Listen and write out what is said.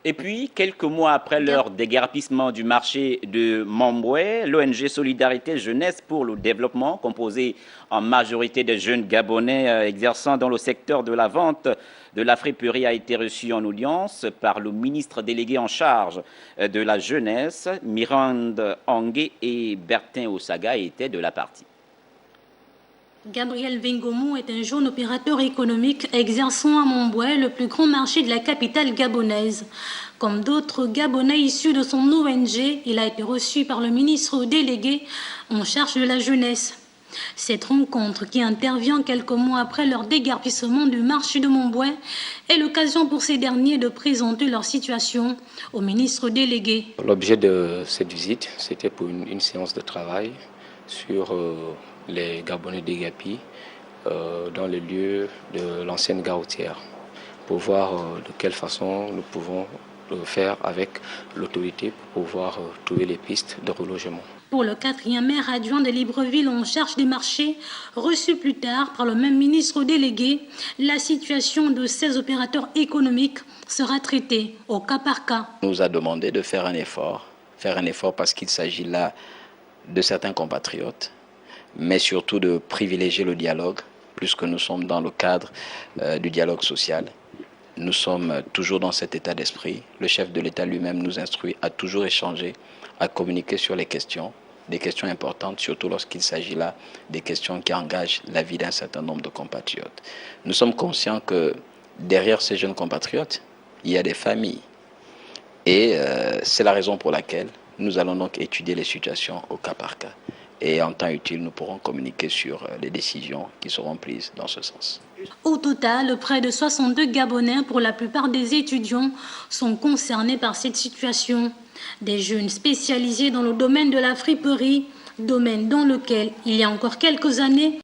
Et puis, quelques mois après leur déguerpissement du marché de Mombwe, l'ONG Solidarité Jeunesse pour le Développement, composée en majorité de jeunes Gabonais exerçant dans le secteur de la vente de la friperie, a été reçue en audience par le ministre délégué en charge de la jeunesse, Mirande Angué, et Bertin Osaga étaient de la partie. Gabriel Vingomou est un jeune opérateur économique exerçant à Mombwe, le plus grand marché de la capitale gabonaise. Comme d'autres Gabonais issus de son ONG, il a été reçu par le ministre délégué en charge de la jeunesse. Cette rencontre, qui intervient quelques mois après leur déguerpissement du marché de Mombwe, est l'occasion pour ces derniers de présenter leur situation au ministre délégué. L'objet de cette visite, c'était pour une séance de travail sur les Gabonais déguerpis dans les lieux de l'ancienne gare routière, pour voir de quelle façon nous pouvons le faire avec l'autorité pour pouvoir trouver les pistes de relogement. Pour le 4e maire adjoint de Libreville en charge des marchés, reçu plus tard par le même ministre délégué, la situation de ces opérateurs économiques sera traitée au cas par cas. On nous a demandé de faire un effort parce qu'il s'agit là de certains compatriotes, mais surtout de privilégier le dialogue, puisque nous sommes dans le cadre du dialogue social. Nous sommes toujours dans cet état d'esprit. Le chef de l'État lui-même nous instruit à toujours échanger, à communiquer sur les questions, des questions importantes, surtout lorsqu'il s'agit là des questions qui engagent la vie d'un certain nombre de compatriotes. Nous sommes conscients que derrière ces jeunes compatriotes, il y a des familles. Et c'est la raison pour laquelle nous allons donc étudier les situations au cas par cas. Et en temps utile, nous pourrons communiquer sur les décisions qui seront prises dans ce sens. Au total, près de 62 Gabonais, pour la plupart des étudiants, sont concernés par cette situation. Des jeunes spécialisés dans le domaine de la friperie, domaine dans lequel, il y a encore quelques années,